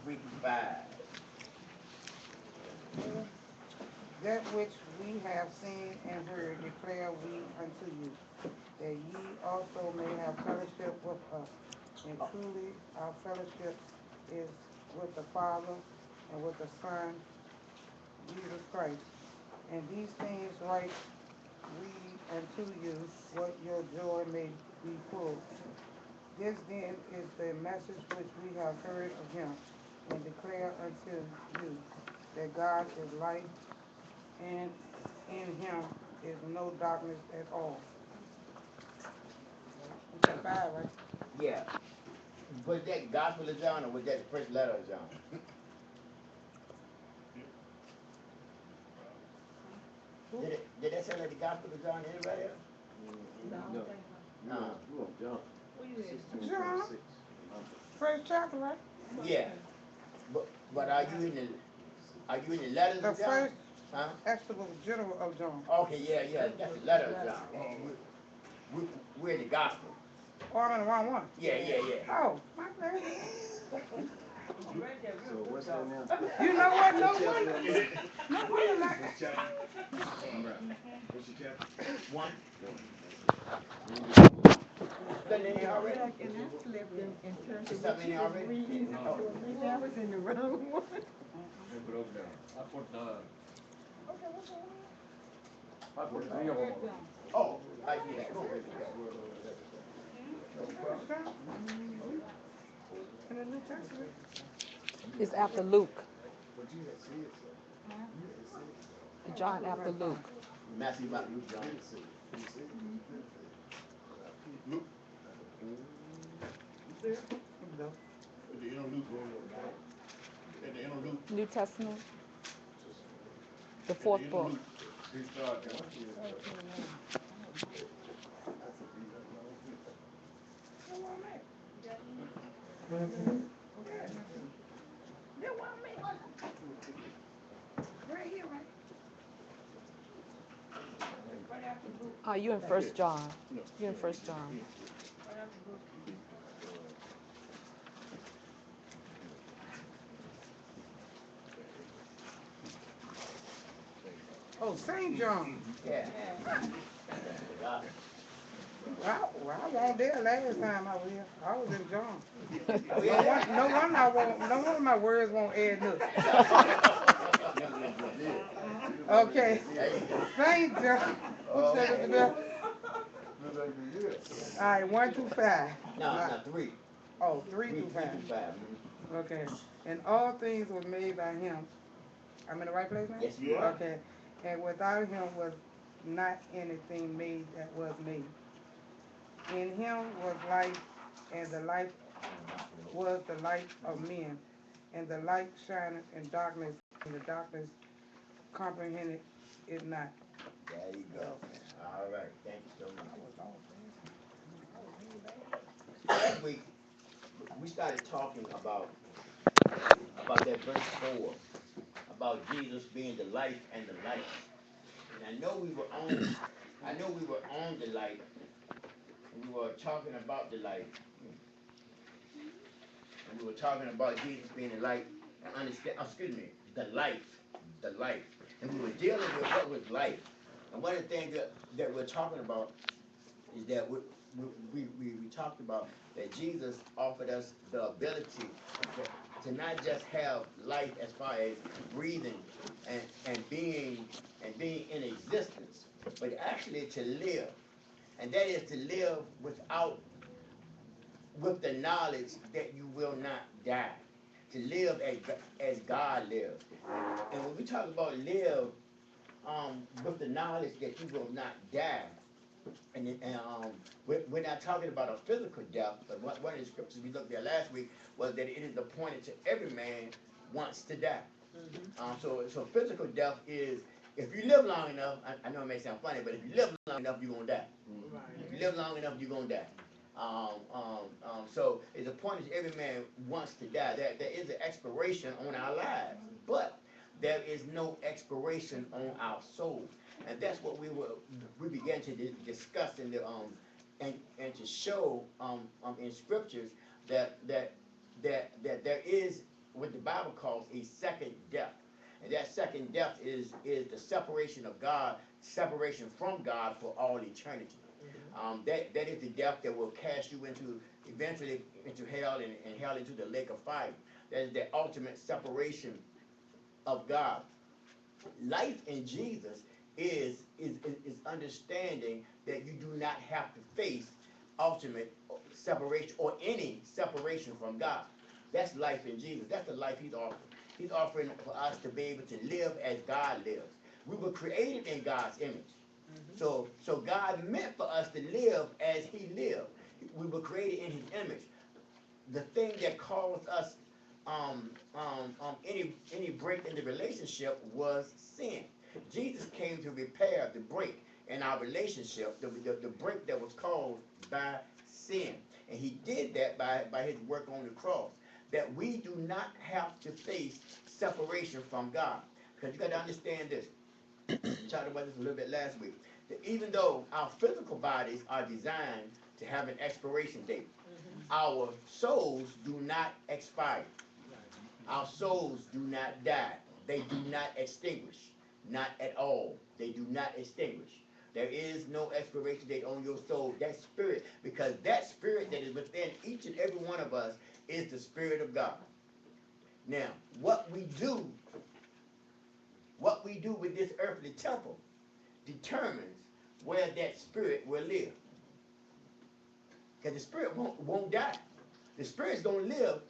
3 through 5. That which we have seen and heard declare we unto you, that ye also may have fellowship with us. And truly our fellowship is with the Father and with the Son, Jesus Christ. And these things write we unto you, what your joy may be full. This then is the message which we have heard of him, and declare unto you, that God is light, and in him is no darkness at all. Okay, five, right? Yeah. Was that Gospel of John or was that the first letter of John? Did that sound like the Gospel of John? Anybody else? No. No. You want John? John, 16:26. first chapter, right? Yeah. But are you in the letters The of John? first Huh? extra general of John. Okay, yeah, that's the letter of John. We're in the gospel. Oh, I'm in the wrong one. Yeah. Oh, my bad. So what's that now? You know what? No What chapter wonder. that is? No wonder like What chapter? All right. What's your chapter? One. One. Done in here already? And I slipped in terms Is of what something in you here was already? reading. Oh. So maybe I was in the wrong one. Put over there. I put I put 3 of them on. Oh, I yeah, cool. First John in the New Testament. It's after Luke. But you had said so. You had said so. John after Luke. Matthew, Mark, Luke, John. You had said it. You said it. Luke. There you go. At the end of Luke, at the end of Luke, New Testament, the at the fourth end of book. Luke, he started down here. There one man. Right here, right? You in First John. You're in First John. Oh, St. John. Yeah. Well, I wasn't there last time I was here. I was in John. Oh, No yeah? one, no one, I won't. No one of my words won't add up. Okay, St. John. What's that over there? All right, 1 through 5. No, 3. Oh, three 3, through 3 5. through 5. Okay, and all things were made by him. I'm in the right place now? Yes, you are. Okay, and without him was not anything made that was made. In him was life, and the life was the light of men. And the light shineth in darkness, and the darkness comprehended it not. There you go. All right. Thank you so I much. was off, man. I was really Last week, we started talking about that verse 4, about Jesus being the life and the light. And I know we were on the light, and we were talking about the light, and we were talking about Jesus being the light, and understand, excuse me, the life. And we were dealing with what was life. And one of the things that we're talking about is that we talked about that Jesus offered us the ability to not just have life as far as breathing and being in existence, but actually to live. And that is to live with the knowledge that you will not die. To live as God lives. And when we talk about live with the knowledge that you will not die, we're not talking about a physical death, but one of the scriptures we looked at last week was that it is appointed to every man wants to die. So physical death is, if you live long enough, I know it may sound funny, but if you live long enough, you're going to die. If you live long enough, you're going to die. So it's appointed to every man wants to die. There is an expiration on our lives, but there is no expiration on our soul, and that's what we began to discuss in the and to show in scriptures that there is what the Bible calls a second death. And that second death is the separation of God, separation from God for all eternity. That is the death that will cast you into eventually into hell and hell into the lake of fire. That is the ultimate separation of God. Life in Jesus is understanding that you do not have to face ultimate separation or any separation from God. That's life in Jesus. That's the life he's offering. He's offering for us to be able to live as God lives. We were created in God's image. So God meant for us to live as he lived. We were created in his image. The thing that caused us any break in the relationship was sin. Jesus came to repair the break in our relationship, the break that was caused by sin. And he did that by his work on the cross. That we do not have to face separation from God. Because you got to understand this. We talked about this a little bit last week. That even though our physical bodies are designed to have an expiration date, our souls do not expire. Our souls do not die. They do not extinguish. Not at all. They do not extinguish. There is no expiration date on your soul. That spirit, because that spirit that is within each and every one of us is the Spirit of God. Now, what we do with this earthly temple determines where that spirit will live. Because the spirit won't die. The spirit's going to live